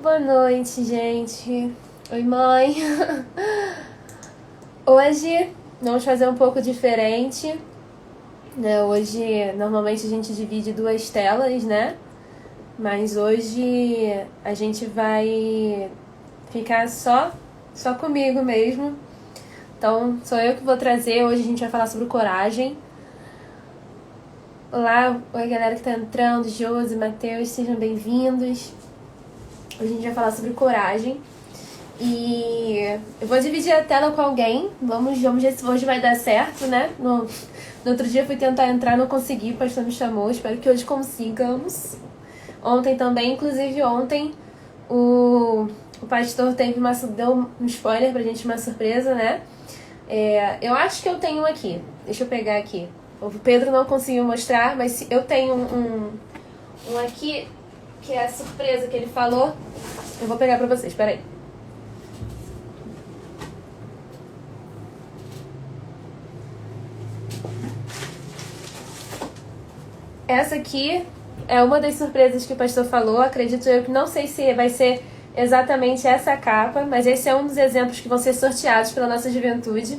Boa noite, gente. Oi, mãe. Hoje vamos fazer um pouco diferente, né? Hoje, normalmente a gente divide duas telas, né? Mas hoje a gente vai ficar só comigo mesmo. Então, sou eu que vou trazer. Hoje a gente vai falar sobre coragem. Olá, oi galera que tá entrando, Josi, Matheus, sejam bem-vindos. Hoje a gente vai falar sobre coragem. E eu vou dividir a tela com alguém. Vamos ver se hoje vai dar certo, né? No outro dia eu fui tentar entrar, não consegui, o pastor me chamou. Espero que hoje consigamos. Ontem também, inclusive ontem, o pastor deu um spoiler pra gente, uma surpresa, né? Eu acho que eu tenho um aqui. Deixa eu pegar aqui. O Pedro não conseguiu mostrar, mas eu tenho um aqui, que é a surpresa que ele falou. Eu vou pegar pra vocês, peraí. Essa aqui é uma das surpresas que o pastor falou. Acredito eu que não sei se vai ser exatamente essa capa, mas esse é um dos exemplos que vão ser sorteados pela nossa juventude.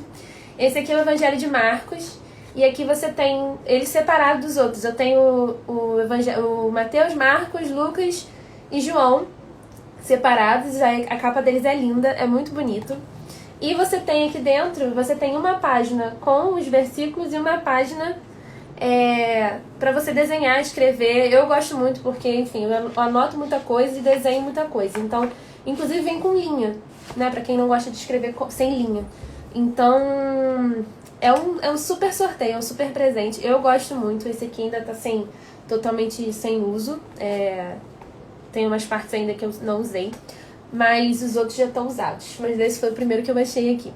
Esse aqui é o Evangelho de Marcos. E aqui você tem ele separado dos outros. Eu tenho o Mateus, Marcos, Lucas e João separados. A capa deles é linda, é muito bonito. E você tem aqui dentro, você tem uma página com os versículos e uma página para você desenhar, escrever. Eu gosto muito porque, enfim, eu anoto muita coisa e desenho muita coisa. Então, inclusive vem com linha, né? Para quem não gosta de escrever sem linha. Então, é um super sorteio, é um super presente. Eu gosto muito. Esse aqui ainda tá totalmente sem uso. Tem umas partes ainda que eu não usei. Mas os outros já estão usados. Mas esse foi o primeiro que eu baixei aqui.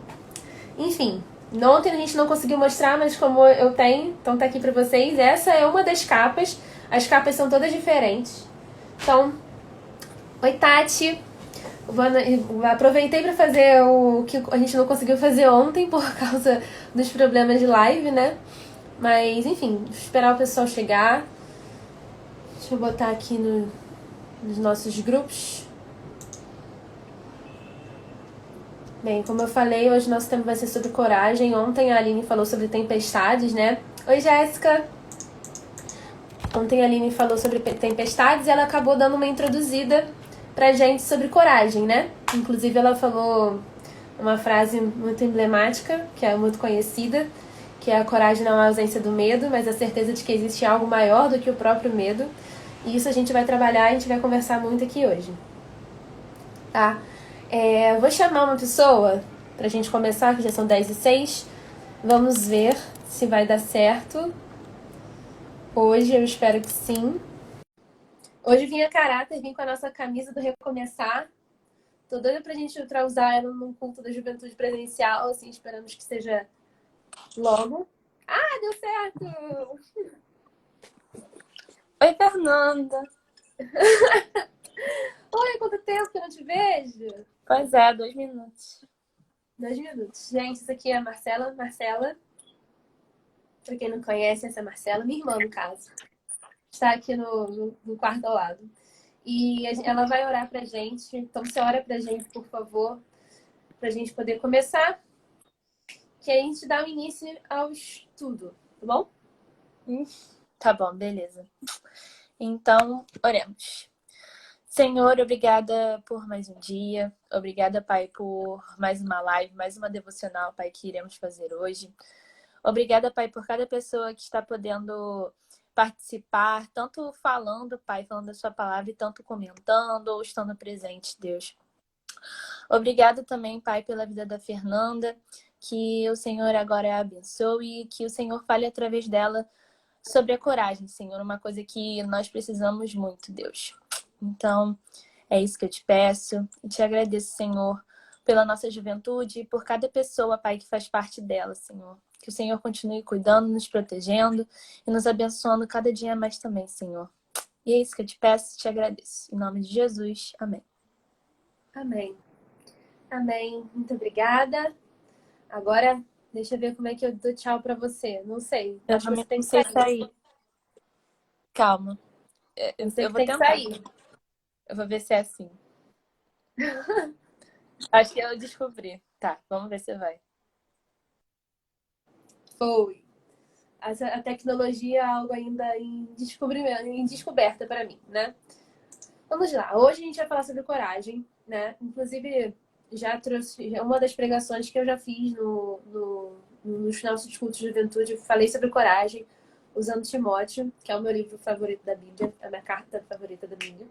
Enfim, ontem a gente não conseguiu mostrar, mas como eu tenho, então tá aqui pra vocês. Essa é uma das capas. As capas são todas diferentes. Então, oi Tati. Aproveitei pra fazer o que a gente não conseguiu fazer ontem por causa dos problemas de live, né? Mas, enfim, esperar o pessoal chegar. Deixa eu botar aqui nos nossos grupos. Bem, como eu falei, hoje nosso tema vai ser sobre coragem. Ontem a Aline falou sobre tempestades, né? Oi, Jéssica! Ontem a Aline falou sobre tempestades e ela acabou dando uma introduzida pra gente sobre coragem, né? Inclusive ela falou uma frase muito emblemática, que é muito conhecida, que é: a coragem não é a ausência do medo, mas a certeza de que existe algo maior do que o próprio medo. E isso a gente vai trabalhar e a gente vai conversar muito aqui hoje. Tá? Vou chamar uma pessoa pra gente começar, que já são 10h06. Vamos ver se vai dar certo. Hoje eu espero que sim. Hoje vim a caráter, vim com a nossa camisa do Recomeçar. Tô doida pra gente usar ela num culto da juventude presencial, assim, esperamos que seja logo. Ah, deu certo! Oi, Fernanda. Oi, quanto tempo que eu não te vejo? Pois é, 2 minutos. 2 minutos. Gente, isso aqui é a Marcela. Marcela, pra quem não conhece, essa é a Marcela, minha irmã, no caso. Está aqui no quarto ao lado. E ela vai orar pra gente. Então, você ora pra gente, por favor, pra gente poder começar, que aí a gente dá o início ao estudo, tá bom? Tá bom, beleza. Então, oremos. Senhor, obrigada por mais um dia. Obrigada, Pai, por mais uma live, mais uma devocional, Pai, que iremos fazer hoje. Obrigada, Pai, por cada pessoa que está podendo participar, tanto falando, Pai, falando a sua palavra, e tanto comentando ou estando presente, Deus. Obrigada também, Pai, pela vida da Fernanda, que o Senhor agora a abençoe e que o Senhor fale através dela sobre a coragem, Senhor, uma coisa que nós precisamos muito, Deus. Então, é isso que eu te peço e te agradeço, Senhor, pela nossa juventude e por cada pessoa, Pai, que faz parte dela, Senhor. Que o Senhor continue cuidando, nos protegendo e nos abençoando cada dia mais também, Senhor. E é isso que eu te peço e te agradeço. Em nome de Jesus, amém. Amém. Amém. Muito obrigada. Agora, deixa eu ver como é que eu dou tchau pra você. Não sei. Eu Acho que também você tem não que sei sair. sair. Calma. Você Eu que vou tem que tentar. sair. Eu vou ver se é assim. Acho que eu descobri. Tá, vamos ver se vai. Foi. A tecnologia é algo ainda em descobrimento, em descoberta para mim, né? Vamos lá. Hoje a gente vai falar sobre coragem, né? Inclusive, já trouxe uma das pregações que eu já fiz nos nossos cultos de juventude. Eu falei sobre coragem, usando Timóteo, que é o meu livro favorito da Bíblia, é a minha carta favorita da Bíblia,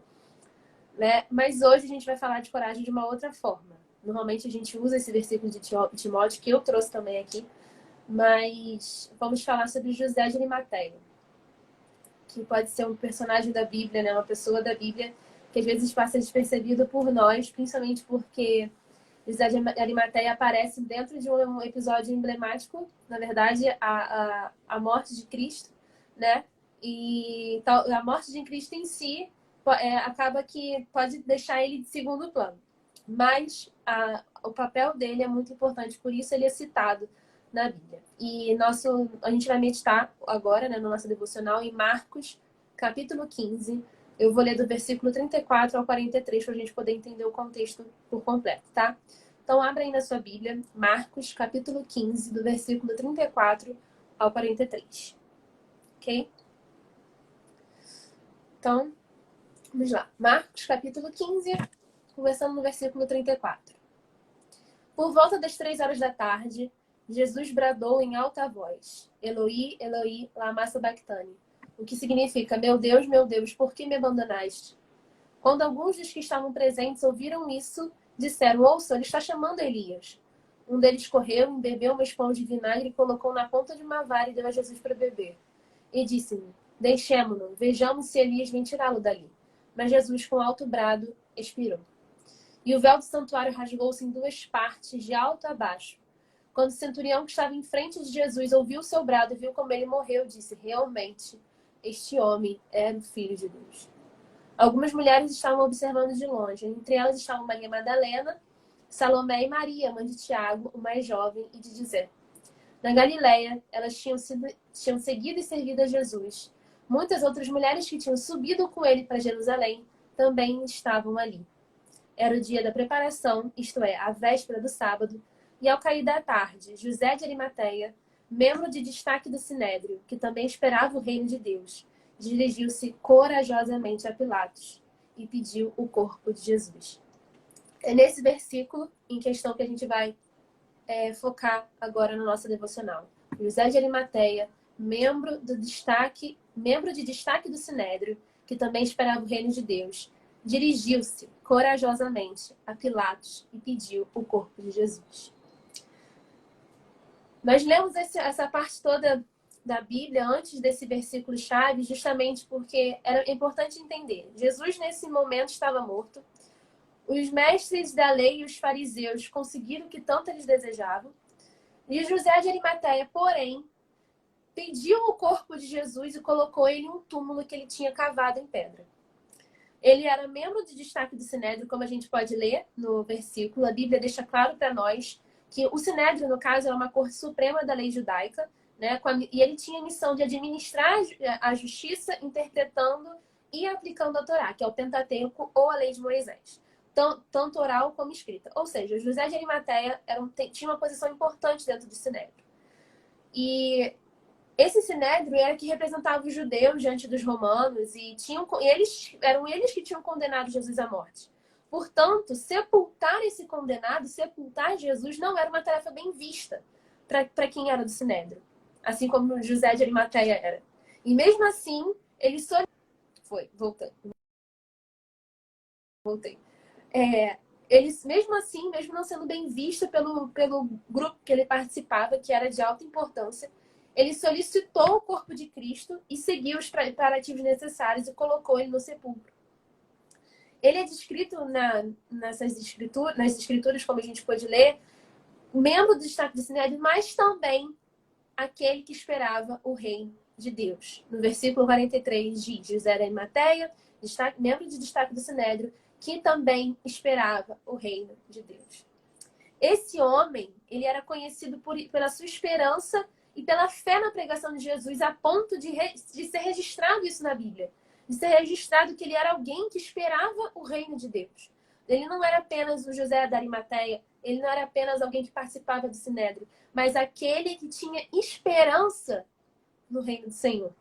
né? Mas hoje a gente vai falar de coragem de uma outra forma. Normalmente a gente usa esse versículo de Timóteo, que eu trouxe também aqui, mas vamos falar sobre José de Arimateia, que pode ser um personagem da Bíblia, né? Uma pessoa da Bíblia que às vezes passa despercebido por nós, principalmente porque José de Arimateia aparece dentro de um episódio emblemático, na verdade, a morte de Cristo, né? E a morte de Cristo em si acaba que pode deixar ele de segundo plano. Mas o papel dele é muito importante, por isso ele é citado na Bíblia. E a gente vai meditar agora, né, no nosso devocional, em Marcos, capítulo 15. Eu vou ler do versículo 34 ao 43 para a gente poder entender o contexto por completo, tá? Então, abra aí na sua Bíblia, Marcos, capítulo 15, do versículo 34 ao 43. Ok? Então, vamos lá. Marcos, capítulo 15, começando no versículo 34. Por volta das 3 horas da tarde, Jesus bradou em alta voz: Eloi, Eloi, lama sabachthani, o que significa: meu Deus, por que me abandonaste? Quando alguns dos que estavam presentes ouviram isso, disseram: ouça, ele está chamando Elias. Um deles correu, embebeu uma esponja de vinagre e colocou na ponta de uma vara e deu a Jesus para beber. E disse-lhe: deixemo-no, vejamos se Elias vem tirá-lo dali. Mas Jesus, com alto brado, expirou. E o véu do santuário rasgou-se em 2 partes, de alto a baixo. Quando o centurião que estava em frente de Jesus ouviu o seu brado e viu como ele morreu, disse: realmente, este homem era o Filho de Deus. Algumas mulheres estavam observando de longe. Entre elas estavam Maria Madalena, Salomé e Maria, mãe de Tiago, o mais jovem, e de José. Na Galileia, elas tinham seguido e servido a Jesus. Muitas outras mulheres que tinham subido com ele para Jerusalém também estavam ali. Era o dia da preparação, isto é, a véspera do sábado, e ao cair da tarde, José de Arimateia, membro de destaque do Sinédrio, que também esperava o reino de Deus, dirigiu-se corajosamente a Pilatos e pediu o corpo de Jesus. É nesse versículo em questão que a gente vai focar agora no nosso devocional. José de Arimateia, membro de destaque do Sinédrio, que também esperava o reino de Deus, dirigiu-se corajosamente a Pilatos e pediu o corpo de Jesus. Nós lemos essa parte toda da Bíblia antes desse versículo-chave, justamente porque era importante entender. Jesus, nesse momento, estava morto. Os mestres da lei e os fariseus conseguiram o que tanto eles desejavam. E José de Arimateia, porém, pediu o corpo de Jesus e colocou ele em um túmulo que ele tinha cavado em pedra. Ele era membro de destaque do Sinédrio, como a gente pode ler no versículo. A Bíblia deixa claro para nós que o Sinédrio, no caso, era uma corte suprema da lei judaica, né? E ele tinha a missão de administrar a justiça, interpretando e aplicando a Torá, que é o Pentateuco ou a lei de Moisés. Tanto oral como escrita. Ou seja, José de Arimateia tinha uma posição importante dentro do Sinédrio. E esse Sinédrio era que representava os judeus diante dos romanos e eram eles que tinham condenado Jesus à morte. Portanto, sepultar esse condenado, sepultar Jesus, não era uma tarefa bem vista para quem era do Sinédrio. Assim como José de Arimateia era. E mesmo assim, ele Voltei. Eles, mesmo assim, mesmo não sendo bem visto pelo grupo que ele participava, que era de alta importância, ele solicitou o corpo de Cristo e seguiu os preparativos necessários e colocou ele no sepulcro. Ele é descrito nas escrituras, como a gente pôde ler, membro do destaque do Sinédrio, mas também aquele que esperava o reino de Deus. No versículo 43 diz: José de Arimateia, membro de destaque do Sinédrio, que também esperava o reino de Deus. Esse homem, ele era conhecido pela sua esperança e pela fé na pregação de Jesus, a ponto de ser registrado isso na Bíblia. De ser registrado que ele era alguém que esperava o reino de Deus. Ele não era apenas o José da Arimateia, ele não era apenas alguém que participava do Sinédrio, mas aquele que tinha esperança no reino do Senhor.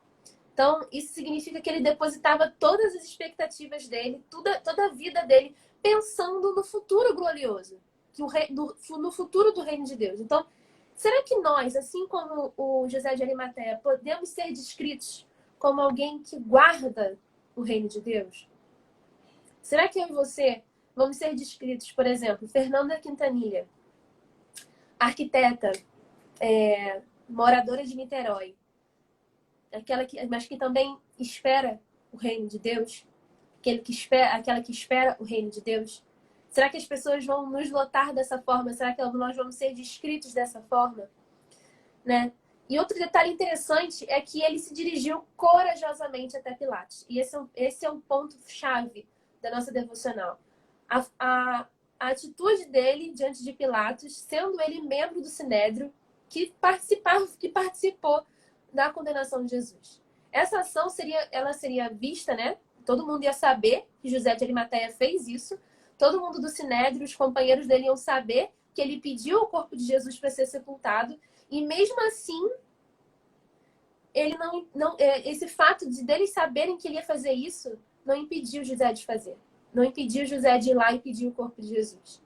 Então, isso significa que ele depositava todas as expectativas dele, toda a vida dele, pensando no futuro glorioso, no futuro do reino de Deus. Então, será que nós, assim como o José de Arimateia, podemos ser descritos como alguém que guarda o reino de Deus? Será que eu e você vamos ser descritos, por exemplo, Fernanda Quintanilha, arquiteta, moradora de Niterói, mas que também espera o reino de Deus, aquela que espera o reino de Deus? Será que as pessoas vão nos lotar dessa forma? Será que nós vamos ser descritos dessa forma? Né? E outro detalhe interessante é que ele se dirigiu corajosamente até Pilatos. E esse é um ponto-chave da nossa devocional. A atitude dele diante de Pilatos, sendo ele membro do Sinédrio, que participou da condenação de Jesus. Essa ação seria vista, né? Todo mundo ia saber que José de Arimateia fez isso. Todo mundo do Sinédrio, os companheiros dele iam saber que ele pediu o corpo de Jesus para ser sepultado. E mesmo assim, ele esse fato deles saberem que ele ia fazer isso não impediu José de fazer. Não impediu José de ir lá e pedir o corpo de Jesus.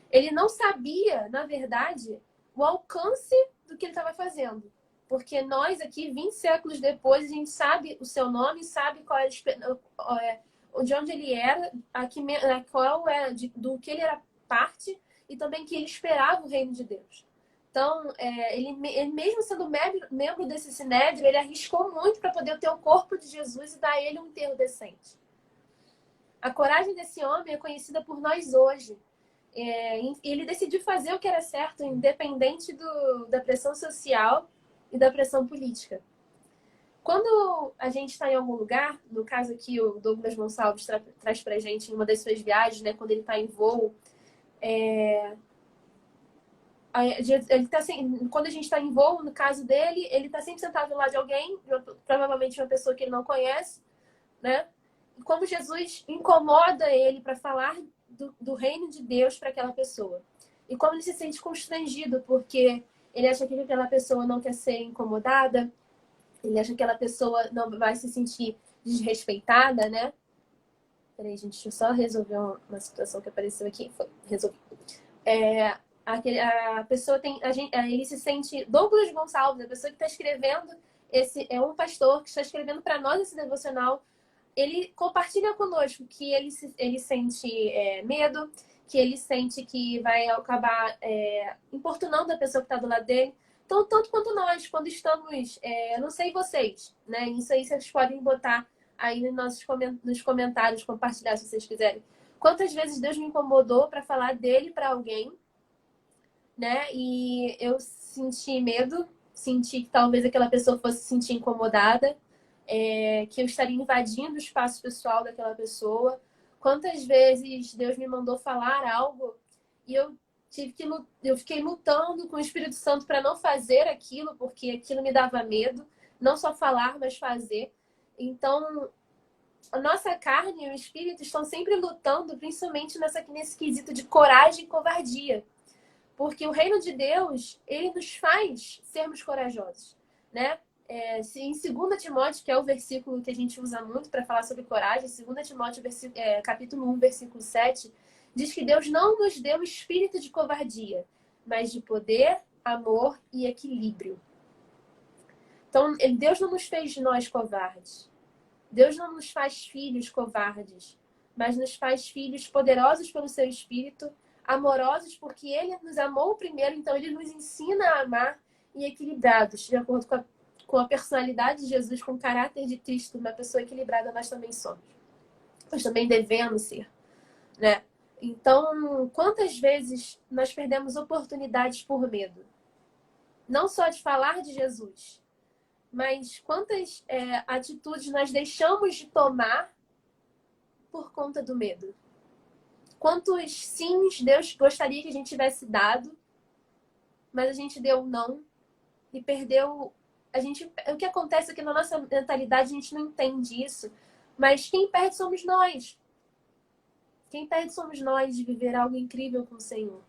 Ele não sabia, na verdade, o alcance do que ele estava fazendo. Porque nós aqui, 20 séculos depois, a gente sabe o seu nome, sabe qual de onde ele era, do que ele era parte, e também que ele esperava o reino de Deus. Então, ele mesmo sendo membro desse Sinédrio, ele arriscou muito para poder ter o corpo de Jesus e dar a ele um enterro decente. A coragem desse homem é conhecida por nós hoje. Ele decidiu fazer o que era certo, independente da pressão social e da pressão política. Quando a gente está em algum lugar, no caso aqui o Douglas Gonçalves traz para a gente em uma das suas viagens, né, quando ele está em voo, quando a gente está em voo, no caso dele, ele está sempre sentado ao lado de alguém, provavelmente uma pessoa que ele não conhece, né? E como Jesus incomoda ele para falar do reino de Deus para aquela pessoa. E como ele se sente constrangido, porque ele acha que aquela pessoa não quer ser incomodada, ele acha que aquela pessoa não vai se sentir desrespeitada, né? Peraí, gente, deixa eu só resolver uma situação que apareceu aqui. Resolvi. A pessoa ele se sente... Douglas Gonçalves, a pessoa que está escrevendo, é um pastor que está escrevendo para nós esse devocional. Ele compartilha conosco que ele sente medo, que ele sente que vai acabar importunando a pessoa que está do lado dele. Então, tanto quanto nós, quando estamos... eu não sei vocês, né? Isso aí vocês podem botar aí nos comentários, compartilhar se vocês quiserem. Quantas vezes Deus me incomodou para falar dele para alguém, né? E eu senti medo, senti que talvez aquela pessoa fosse se sentir incomodada, que eu estaria invadindo o espaço pessoal daquela pessoa. Quantas vezes Deus me mandou falar algo e eu fiquei lutando com o Espírito Santo para não fazer aquilo, porque aquilo me dava medo, não só falar, mas fazer. Então, a nossa carne e o espírito estão sempre lutando, principalmente nesse quesito de coragem e covardia. Porque o reino de Deus, ele nos faz sermos corajosos, né? Em 2 Timóteo, que é o versículo que a gente usa muito para falar sobre coragem, 2 Timóteo, capítulo 1, versículo 7, diz que Deus não nos deu espírito de covardia, mas de poder, amor e equilíbrio. Então, Deus não nos fez de nós covardes. Deus não nos faz filhos covardes, mas nos faz filhos poderosos pelo seu espírito, amorosos porque ele nos amou primeiro, então ele nos ensina a amar, e equilibrados, de acordo com a personalidade de Jesus, com o caráter de Cristo. Uma pessoa equilibrada nós também somos. Nós também devemos ser, né? Então, quantas vezes nós perdemos oportunidades por medo? Não só de falar de Jesus, mas quantas atitudes nós deixamos de tomar por conta do medo? Quantos sims Deus gostaria que a gente tivesse dado, mas a gente deu não e perdeu... O que acontece é que na nossa mentalidade a gente não entende isso, mas quem perde somos nós. Quem perde somos nós de viver algo incrível com o Senhor.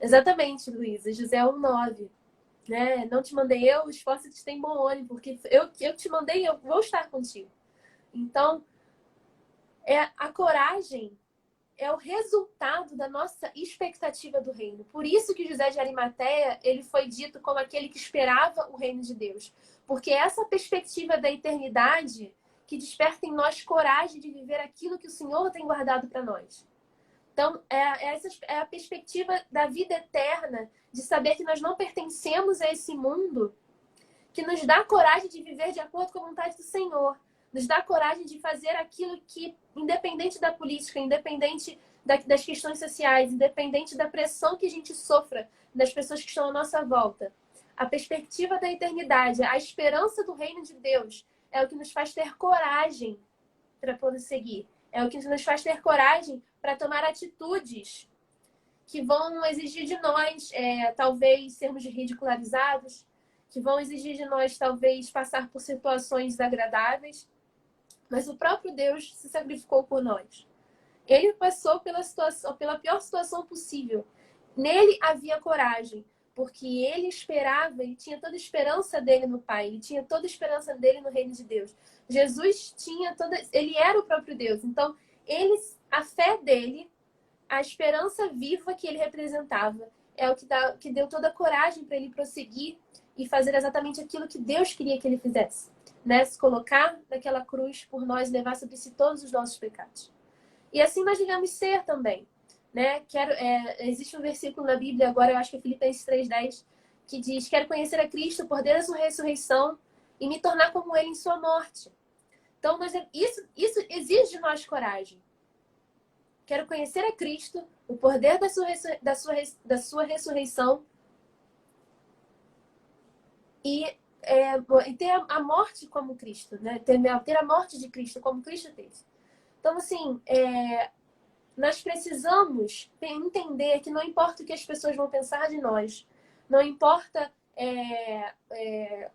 Exatamente, Luísa. José 1,9. Né? Não te mandei eu, esforça-te, tem bom ânimo, porque eu te mandei, eu vou estar contigo. Então, a coragem é o resultado da nossa expectativa do reino. Por isso que José de Arimateia, ele foi dito como aquele que esperava o reino de Deus. Porque essa perspectiva da eternidade que desperta em nós coragem de viver aquilo que o Senhor tem guardado para nós. Então, essa é a perspectiva da vida eterna, de saber que nós não pertencemos a esse mundo, que nos dá coragem de viver de acordo com a vontade do Senhor. Nos dá coragem de fazer aquilo que, independente da política, independente das questões sociais, independente da pressão que a gente sofra das pessoas que estão à nossa volta, a perspectiva da eternidade, a esperança do reino de Deus é o que nos faz ter coragem para poder seguir. É o que nos faz ter coragem para tomar atitudes que vão exigir de nós, talvez, sermos ridicularizados, que vão exigir de nós, talvez, passar por situações desagradáveis. Mas o próprio Deus se sacrificou por nós. Ele passou pela pior situação possível. Nele havia coragem, porque ele esperava, ele tinha toda a esperança dele no Pai, ele tinha toda a esperança dele no reino de Deus. Jesus ele era o próprio Deus. Então, a fé dele, a esperança viva que ele representava, é o que deu toda a coragem para ele prosseguir e fazer exatamente aquilo que Deus queria que ele fizesse. Né? Se colocar naquela cruz por nós, levar sobre si todos os nossos pecados. E assim nós devemos ser também. Né? Existe um versículo na Bíblia, agora eu acho que é Filipenses 3,10, que diz: quero conhecer a Cristo, o poder da sua ressurreição e me tornar como ele em sua morte. Então, isso exige de nós coragem. Quero conhecer a Cristo, o poder da sua ressurreição e ter a morte como Cristo, né? Ter a morte de Cristo como Cristo teve. Então, assim, nós precisamos entender que não importa o que as pessoas vão pensar de nós, não importa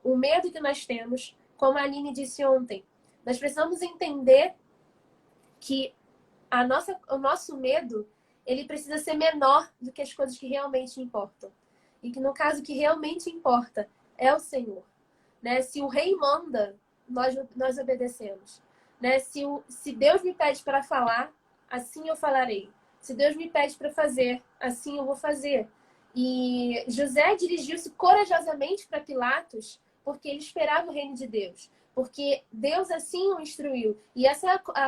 o medo que nós temos, como a Aline disse ontem, nós precisamos entender que o nosso medo, ele precisa ser menor do que as coisas que realmente importam. E que no caso que realmente importa é o Senhor. Né? Se o rei manda, nós obedecemos. Né? Se Deus me pede para falar, assim eu falarei. Se Deus me pede para fazer, assim eu vou fazer. E José dirigiu-se corajosamente para Pilatos porque ele esperava o reino de Deus. Porque Deus assim o instruiu. E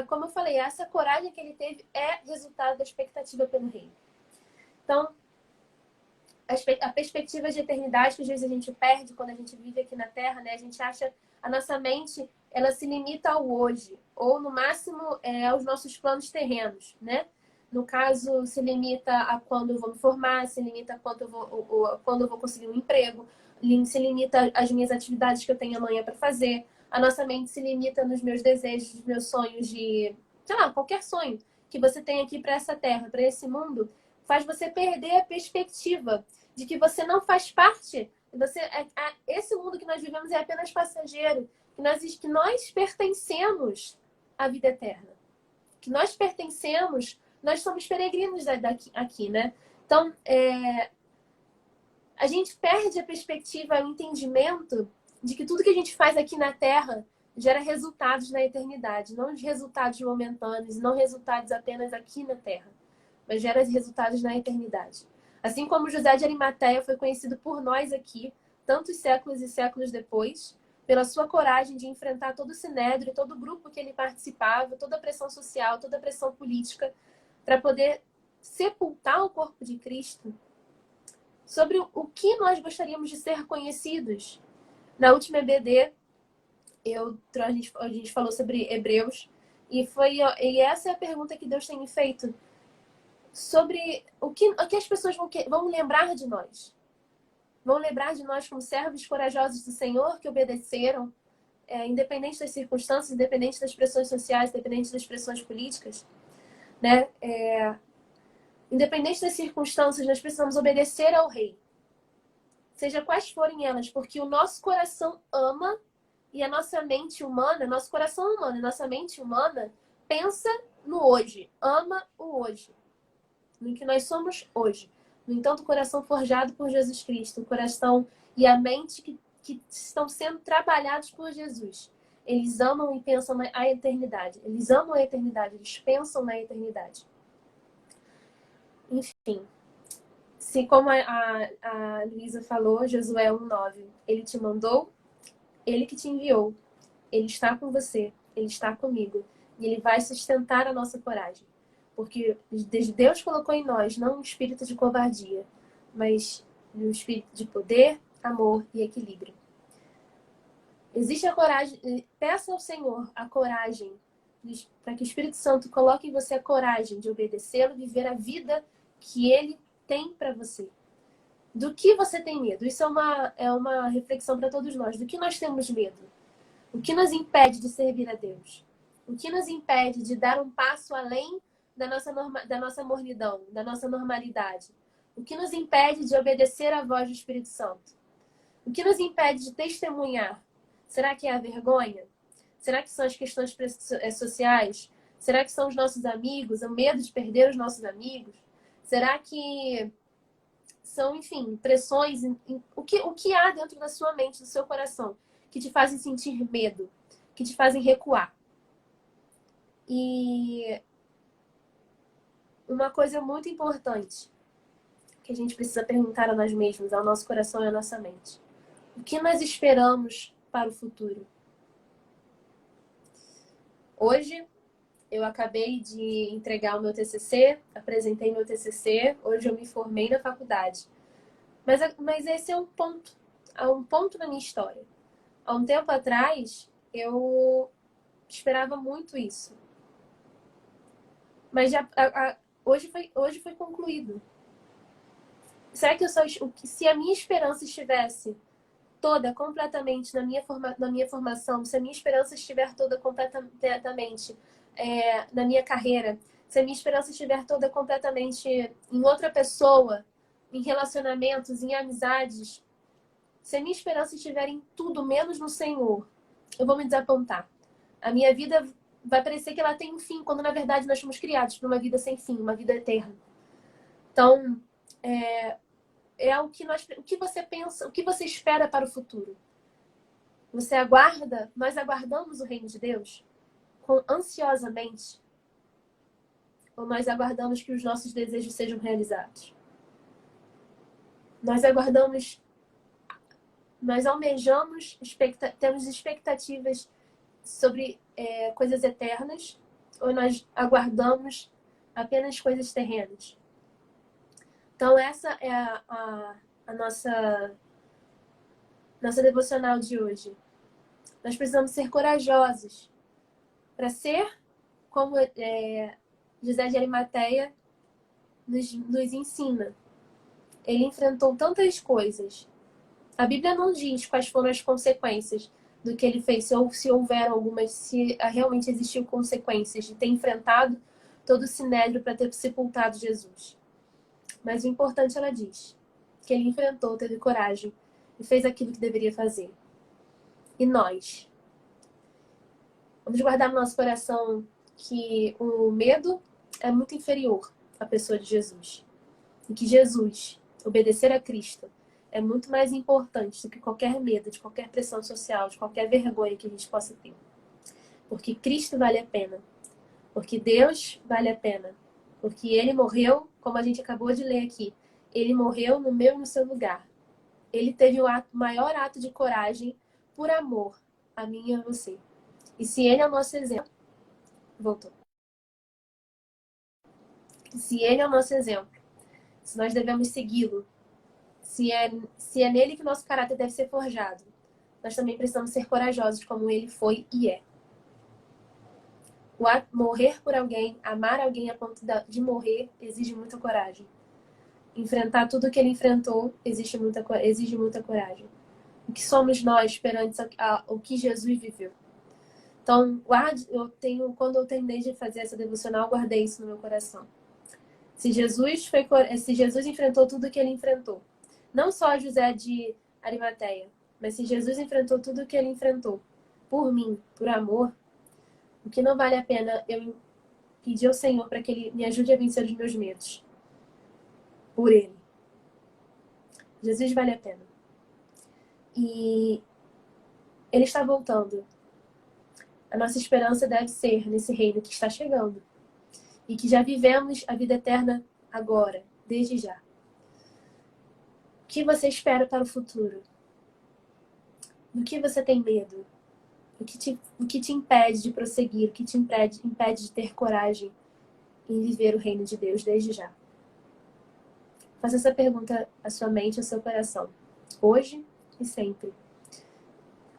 como eu falei, essa coragem que ele teve é resultado da expectativa pelo reino. Então, a perspectiva de eternidade que às vezes a gente perde quando a gente vive aqui na Terra, né? A gente acha, a nossa mente, ela se limita ao hoje, ou no máximo aos nossos planos terrenos, né? No caso, se limita a quando eu vou me formar, se limita a quando eu vou conseguir um emprego, se limita às minhas atividades que eu tenho amanhã para fazer. A nossa mente se limita nos meus desejos, nos meus sonhos de, sei lá, qualquer sonho que você tem aqui para essa Terra, para esse mundo, faz você perder a perspectiva de que você não faz parte. Esse mundo que nós vivemos é apenas passageiro, que nós pertencemos à vida eterna. Que nós pertencemos, nós somos peregrinos aqui, né? Então, a gente perde a perspectiva, o entendimento de que tudo que a gente faz aqui na Terra gera resultados na eternidade, não resultados momentâneos, não resultados apenas aqui na Terra, mas gera resultados na eternidade. Assim como José de Arimateia foi conhecido por nós aqui, tantos séculos e séculos depois, pela sua coragem de enfrentar todo o sinédrio, todo o grupo que ele participava, toda a pressão social, toda a pressão política, para poder sepultar o corpo de Cristo, sobre o que nós gostaríamos de ser conhecidos. Na última EBD, a gente falou sobre Hebreus, e essa é a pergunta que Deus tem me feito, sobre o que as pessoas vão lembrar de nós. Vão lembrar de nós como servos corajosos do Senhor que obedeceram, independente das circunstâncias, independente das pressões sociais, independente das pressões políticas. Né? Independente das circunstâncias, nós precisamos obedecer ao Rei. Seja quais forem elas, porque o nosso coração ama e a nossa mente humana, nosso coração humano e nossa mente humana pensa no hoje, ama o hoje, no que nós somos hoje. No entanto, o coração forjado por Jesus Cristo, o coração e a mente que estão sendo trabalhados por Jesus. Eles amam e pensam na eternidade. Eles amam a eternidade, eles pensam na eternidade. Enfim, se como a Luísa falou, Josué 1,9, ele te mandou, ele que te enviou, ele está com você, ele está comigo, e ele vai sustentar a nossa coragem. Porque Deus colocou em nós não um espírito de covardia, mas um espírito de poder, amor e equilíbrio. Existe a coragem, peça ao Senhor a coragem, para que o Espírito Santo coloque em você a coragem de obedecê-lo, viver a vida que ele tem para você. Do que você tem medo? Isso é uma reflexão para todos nós. Do que nós temos medo? O que nos impede de servir a Deus? O que nos impede de dar um passo além da nossa mornidão, da nossa normalidade? O que nos impede de obedecer à voz do Espírito Santo? O que nos impede de testemunhar? Será que é a vergonha? Será que são as questões sociais? Será que são os nossos amigos? O medo de perder os nossos amigos? Será que são, enfim, pressões? O que há dentro da sua mente, do seu coração, que te fazem sentir medo? Que te fazem recuar? E uma coisa muito importante que a gente precisa perguntar a nós mesmos, ao nosso coração e à nossa mente. O que nós esperamos para o futuro? Hoje, eu acabei de entregar o meu TCC, apresentei meu TCC, hoje eu me formei na faculdade. Mas esse é um ponto na minha história. Há um tempo atrás, eu esperava muito isso. Mas hoje foi concluído. Será que se a minha esperança estivesse toda completamente na minha formação, se a minha esperança estiver toda completamente na minha carreira, se a minha esperança estiver toda completamente em outra pessoa, em relacionamentos, em amizades, se a minha esperança estiver em tudo menos no Senhor, eu vou me desapontar. A minha vida vai parecer que ela tem um fim, quando na verdade nós fomos criados para uma vida sem fim, uma vida eterna. Então, o que você pensa, o que você espera para o futuro? Nós aguardamos o reino de Deus ansiosamente? Ou nós aguardamos que os nossos desejos sejam realizados? Nós almejamos, temos expectativas sobre coisas eternas, ou nós aguardamos apenas coisas terrenas? Então essa é a nossa devocional de hoje. Nós precisamos ser corajosos para ser como José de Arimateia nos ensina. Ele enfrentou tantas coisas. A Bíblia não diz quais foram as consequências do que ele fez, ou se houveram algumas, se realmente existiu consequências de ter enfrentado todo o sinédrio para ter sepultado Jesus. Mas o importante, ela diz, que ele enfrentou, teve coragem e fez aquilo que deveria fazer. E nós? Vamos guardar no nosso coração que o medo é muito inferior à pessoa de Jesus. E que Jesus, obedecer a Cristo, é muito mais importante do que qualquer medo, de qualquer pressão social, de qualquer vergonha que a gente possa ter. Porque Cristo vale a pena. Porque Deus vale a pena. Porque Ele morreu, como a gente acabou de ler aqui, Ele morreu no meu e no seu lugar. Ele teve o maior ato de coragem por amor a mim e a você. E se Ele é o nosso exemplo... Voltou. Se Ele é o nosso exemplo, se nós devemos segui-lo, se é nele que o nosso caráter deve ser forjado, nós também precisamos ser corajosos como ele foi e é. Morrer por alguém, amar alguém a ponto de morrer, exige muita coragem. Enfrentar tudo o que ele enfrentou exige muita coragem. O que somos nós perante o que Jesus viveu? Então, quando eu terminei de fazer essa devocional, eu guardei isso no meu coração. Se Jesus enfrentou tudo o que ele enfrentou, não só José de Arimateia, mas se Jesus enfrentou tudo o que ele enfrentou, por mim, por amor, o que não vale a pena pedir ao Senhor para que Ele me ajude a vencer os meus medos. Por Ele. Jesus vale a pena. E Ele está voltando. A nossa esperança deve ser nesse reino que está chegando. E que já vivemos a vida eterna agora, desde já. O que você espera para o futuro? Do que você tem medo? O que te impede de prosseguir? O que te impede de ter coragem em viver o reino de Deus desde já? Faça essa pergunta à sua mente, ao seu coração. Hoje e sempre.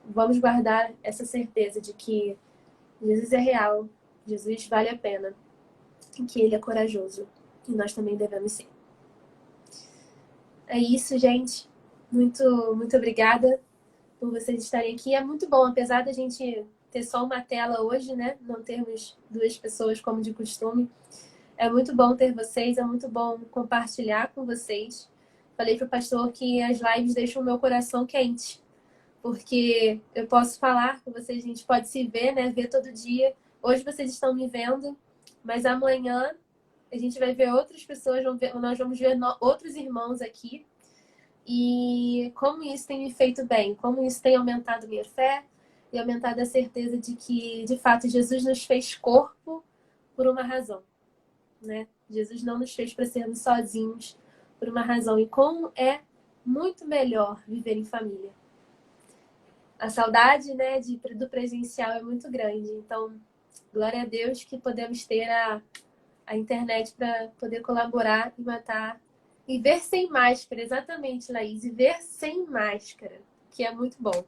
Vamos guardar essa certeza de que Jesus é real, Jesus vale a pena, e que Ele é corajoso. E nós também devemos ser. É isso, gente. Muito obrigada por vocês estarem aqui. É muito bom, apesar da gente ter só uma tela hoje, né? Não termos duas pessoas como de costume. É muito bom ter vocês, é muito bom compartilhar com vocês. Falei pro pastor que as lives deixam o meu coração quente. Porque eu posso falar com vocês, a gente pode se ver, né? Ver todo dia. Hoje vocês estão me vendo, mas amanhã a gente vai ver outras pessoas, nós vamos ver outros irmãos aqui. E como isso tem me feito bem, como isso tem aumentado minha fé e aumentado a certeza de que, de fato, Jesus nos fez corpo por uma razão, né? Jesus não nos fez para sermos sozinhos por uma razão. E como é muito melhor viver em família. A saudade, né, do presencial é muito grande. Então, glória a Deus que podemos ter a internet para poder colaborar e matar. E ver sem máscara, exatamente, Laís. E ver sem máscara, que é muito bom.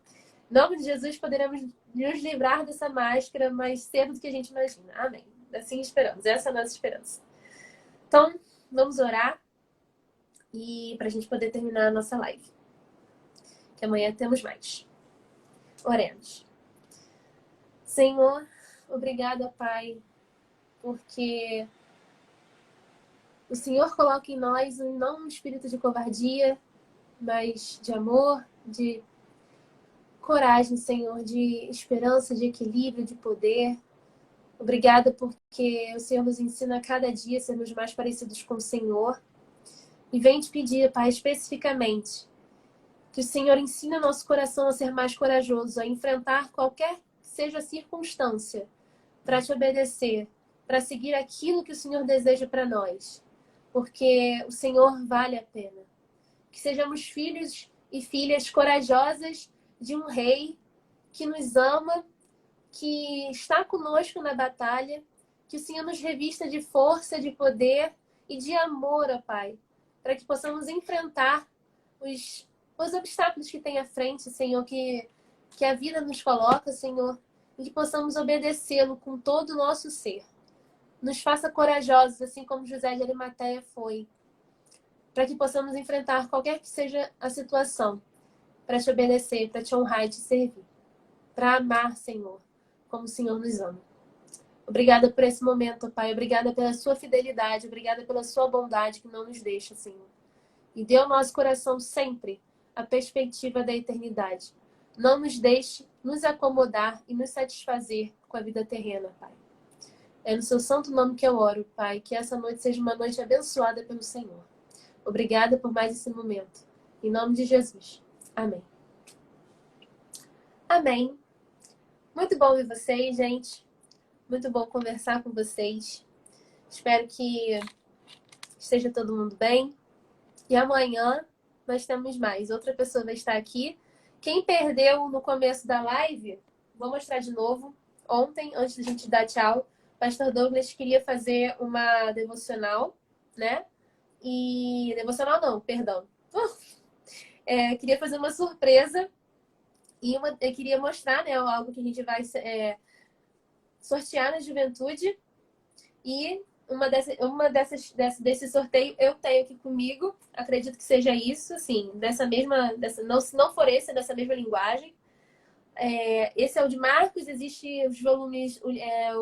Em nome de Jesus, poderemos nos livrar dessa máscara mais cedo do que a gente imagina. Amém. Assim esperamos. Essa é a nossa esperança. Então, vamos orar e para a gente poder terminar a nossa live. Que amanhã temos mais. Oremos. Senhor, obrigada, Pai, porque o Senhor coloca em nós não um espírito de covardia, mas de amor, de coragem, Senhor, de esperança, de equilíbrio, de poder. Obrigada porque o Senhor nos ensina a cada dia a sermos mais parecidos com o Senhor. E vem te pedir, Pai, especificamente, que o Senhor ensine o nosso coração a ser mais corajoso, a enfrentar qualquer que seja a circunstância, para te obedecer, para seguir aquilo que o Senhor deseja para nós. Porque o Senhor vale a pena. Que sejamos filhos e filhas corajosas de um rei que nos ama, que está conosco na batalha, que o Senhor nos revista de força, de poder e de amor, ó Pai, para que possamos enfrentar os obstáculos que tem à frente, Senhor, que a vida nos coloca, Senhor, e que possamos obedecê-lo com todo o nosso ser. Nos faça corajosos, assim como José de Arimateia foi, para que possamos enfrentar qualquer que seja a situação, para te obedecer, para te honrar e te servir, para amar, Senhor, como o Senhor nos ama. Obrigada por esse momento, Pai. Obrigada pela sua fidelidade, obrigada pela sua bondade que não nos deixa, Senhor. E dê ao nosso coração sempre a perspectiva da eternidade. Não nos deixe nos acomodar e nos satisfazer com a vida terrena, Pai. É no seu santo nome que eu oro, Pai, que essa noite seja uma noite abençoada pelo Senhor. Obrigada por mais esse momento. Em nome de Jesus. Amém. Amém. Muito bom ver vocês, gente. Muito bom conversar com vocês. Espero que esteja todo mundo bem. E amanhã nós temos mais. Outra pessoa vai estar aqui. Quem perdeu no começo da live, vou mostrar de novo. Ontem, antes da gente dar tchau, o pastor Douglas queria fazer uma devocional, né? E... Devocional não, perdão. Queria fazer uma surpresa. E eu queria mostrar, né, algo que a gente vai sortear na juventude. E desse sorteio eu tenho aqui comigo. Acredito que seja isso, assim, se não for esse, dessa mesma linguagem. Esse é o de Marcos, existem os volumes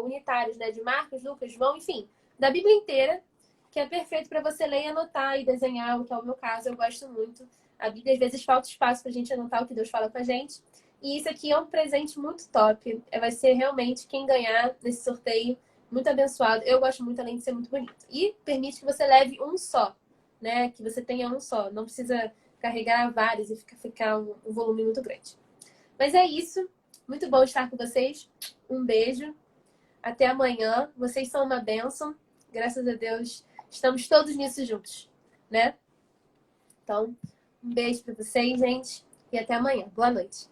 unitários, né? De Marcos, Lucas, João, enfim, da Bíblia inteira, que é perfeito para você ler, anotar e desenhar, o que é o meu caso, eu gosto muito. A Bíblia, às vezes, falta espaço para a gente anotar o que Deus fala com a gente. E isso aqui é um presente muito top. Vai ser realmente quem ganhar nesse sorteio muito abençoado. Eu gosto muito, além de ser muito bonito. E permite que você leve um só, né? Que você tenha um só. Não precisa carregar vários e ficar um volume muito grande. Mas é isso. Muito bom estar com vocês. Um beijo. Até amanhã. Vocês são uma bênção. Graças a Deus, estamos todos nisso juntos, né? Então, um beijo para vocês, gente. E até amanhã. Boa noite.